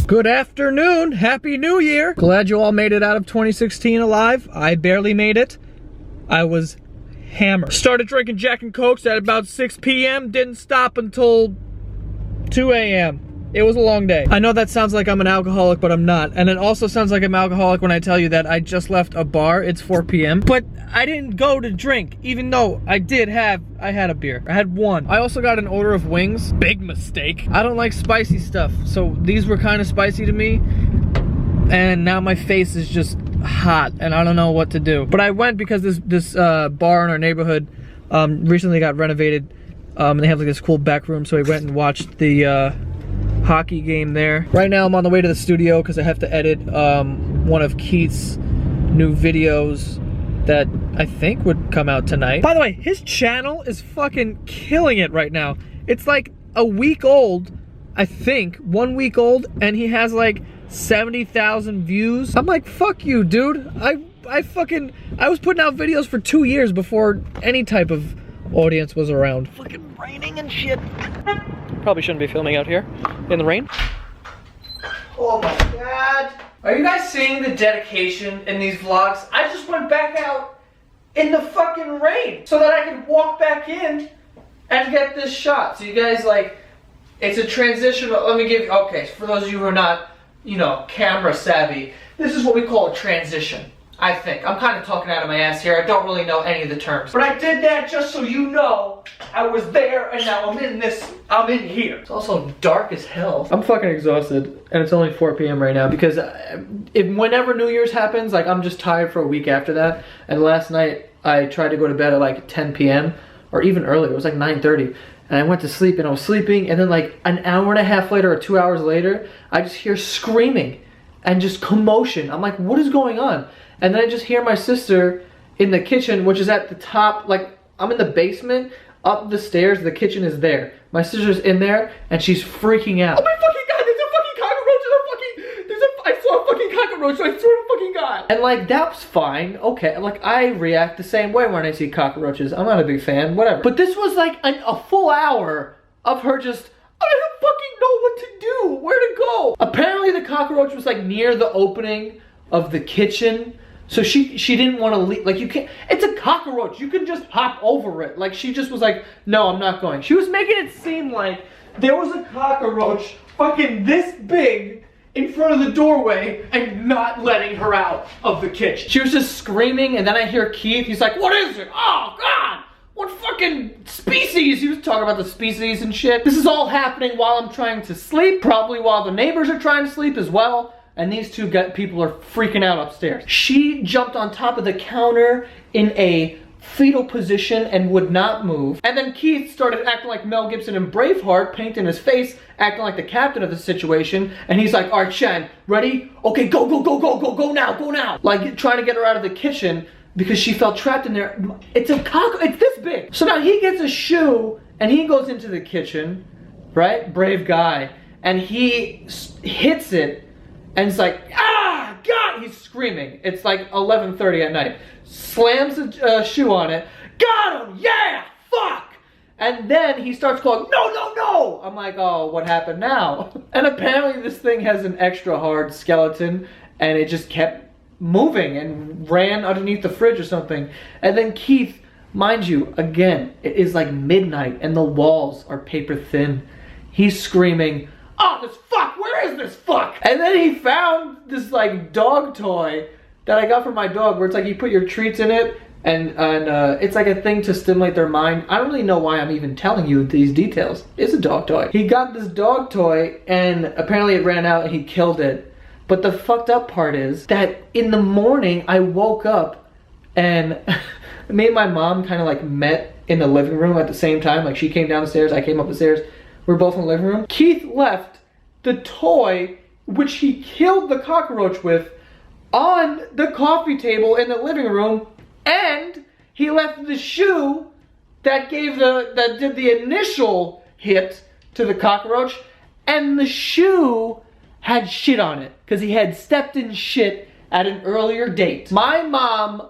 Good afternoon, Happy New Year. Glad you all made it out of 2016 alive. I barely made it. I was hammered. Started drinking Jack and Cokes at about 6 p.m. Didn't stop until 2 a.m. It was a long day. I know that sounds like I'm an alcoholic, but I'm not. And it also sounds like I'm alcoholic when I tell you that I just left a bar. It's 4 p.m. But I didn't go to drink, even though I had a beer. I had one. I also got an order of wings. Big mistake. I don't like spicy stuff, so these were kind of spicy to me. And now my face is just hot, and I don't know what to do. But I went because this bar in our neighborhood recently got renovated. And they have like this cool back room, so I went and watched the hockey game there. Right now I'm on the way to the studio because I have to edit one of Keith's new videos that I think would come out tonight. By the way, his channel is fucking killing it right now. It's like a week old, I think, 1 week old, and he has like 70,000 views. I'm like, fuck you, dude. I was putting out videos for 2 years before any type of audience was around. Fucking raining and shit. Probably shouldn't be filming out here in the rain. Oh my god. Are you guys seeing the dedication in these vlogs? I just went back out in the fucking rain so that I could walk back in and get this shot. So you guys, like, it's a transition. Let me give you, okay, for those of you who are not, you know, camera savvy, this is what we call a transition. I think. I'm kind of talking out of my ass here. I don't really know any of the terms. But I did that just so you know I was there and now I'm in here. It's also dark as hell. I'm fucking exhausted and it's only 4 p.m. right now because whenever New Year's happens, like I'm just tired for a week after that. And last night I tried to go to bed at like 10 p.m. or even earlier. It was like 9:30. And I went to sleep and I was sleeping and then like an hour and a half later or 2 hours later, I just hear screaming and just commotion. I'm like, what is going on? And then I just hear my sister in the kitchen, which is at the top, like, I'm in the basement, up the stairs, the kitchen is there. My sister's in there, and she's freaking out. Oh my fucking god, there's a fucking cockroach, I saw a fucking cockroach, so I swear to fucking god. And like, that's fine, okay, like, I react the same way when I see cockroaches. I'm not a big fan, whatever. But this was like a full hour of her just, I don't fucking know what to do, where to go. Apparently the cockroach was like near the opening of the kitchen. So she didn't want to leave, like you can't, it's a cockroach, you can just hop over it. Like she just was like, no, I'm not going. She was making it seem like there was a cockroach fucking this big in front of the doorway and not letting her out of the kitchen. She was just screaming and then I hear Keith, he's like, what is it? Oh God, what fucking species? He was talking about the species and shit. This is all happening while I'm trying to sleep, probably while the neighbors are trying to sleep as well. And these two people are freaking out upstairs. She jumped on top of the counter in a fetal position and would not move. And then Keith started acting like Mel Gibson in Braveheart, painting his face, acting like the captain of the situation. And he's like, all right, Shan, ready? Okay, go now. Like trying to get her out of the kitchen because she felt trapped in there. It's this big. So now he gets a shoe and he goes into the kitchen, right? Brave guy. And he hits it. And it's like, ah, God, he's screaming. It's like 11:30 at night. Slams a shoe on it. Got him, yeah, fuck. And then he starts calling, no. I'm like, oh, what happened now? And apparently this thing has an extra hard skeleton and it just kept moving and ran underneath the fridge or something. And then Keith, mind you, again, it is like midnight and the walls are paper thin. He's screaming, oh, this fuck, where is this fuck? And then he found this like dog toy that I got for my dog where it's like you put your treats in it and it's like a thing to stimulate their mind. I don't really know why I'm even telling you these details. It's a dog toy. He got this dog toy and apparently it ran out and he killed it. But the fucked up part is that in the morning I woke up and me and my mom kind of like met in the living room at the same time. Like she came down the stairs, I came up the stairs. We're both in the living room. Keith left the toy, which he killed the cockroach with, on the coffee table in the living room, and he left the shoe that did the initial hit to the cockroach, and the shoe had shit on it, because he had stepped in shit at an earlier date. My mom,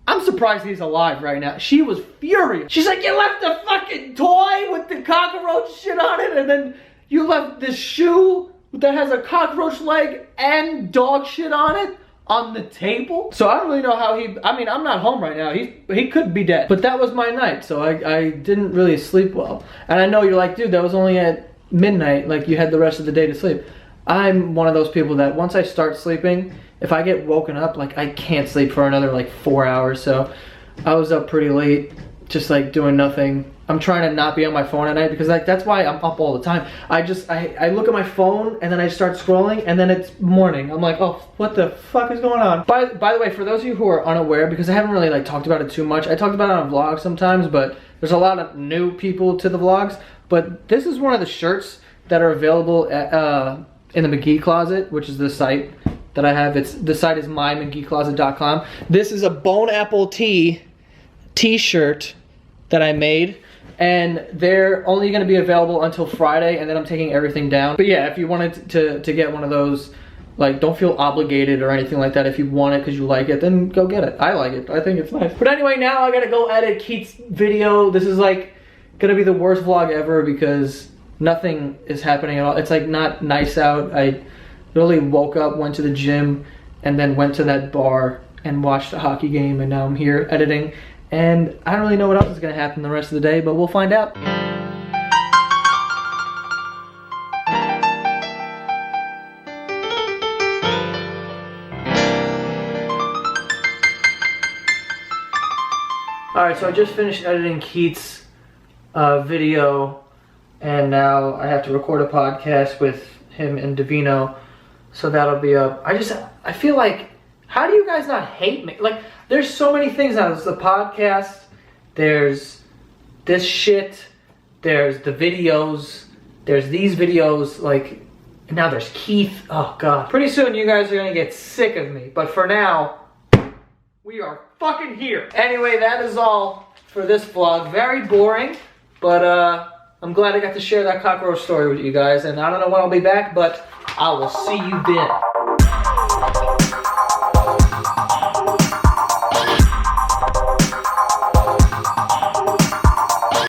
I'm surprised he's alive right now. She was furious. She's like, you left the fucking toy with the cockroach shit on it and then you left this shoe that has a cockroach leg and dog shit on it on the table. So I don't really know how I mean, I'm not home right now. He could be dead. But that was my night, so I didn't really sleep well. And I know you're like, dude, that was only at midnight. Like, you had the rest of the day to sleep. I'm one of those people that once I start sleeping, if I get woken up, like, I can't sleep for another like 4 hours. So I was up pretty late, just like doing nothing. I'm trying to not be on my phone at night because like that's why I'm up all the time. I look at my phone and then I start scrolling and then it's morning. I'm like, oh, what the fuck is going on? By the way, for those of you who are unaware, because I haven't really like talked about it too much, I talked about it on vlogs sometimes, but there's a lot of new people to the vlogs. But this is one of the shirts that are available at, in the McGee Closet, which is the site that I have. The site is mymcgeecloset.com. This is a Bone Apple Tea t-shirt that I made, and they're only going to be available until Friday, and then I'm taking everything down. But yeah, if you wanted to get one of those, like, don't feel obligated or anything like that. If you want it because you like it, then go get it. I like it. I think it's nice. But anyway, now I gotta go edit Keith's video. This is like gonna be the worst vlog ever because nothing is happening at all. It's like not nice out. I literally woke up, went to the gym, and then went to that bar and watched a hockey game, and now I'm here editing. And I don't really know what else is gonna happen the rest of the day, but we'll find out. Alright, so I just finished editing Keith's video, and now I have to record a podcast with him and Davino, so that'll be up. I feel like, how do you guys not hate me? Like, there's so many things now. There's the podcast, there's this shit, there's the videos, there's these videos, like, and now there's Keith. Oh God. Pretty soon you guys are gonna get sick of me, but for now, we are fucking here. Anyway, that is all for this vlog. Very boring, but I'm glad I got to share that cockroach story with you guys, and I don't know when I'll be back, but I will see you then.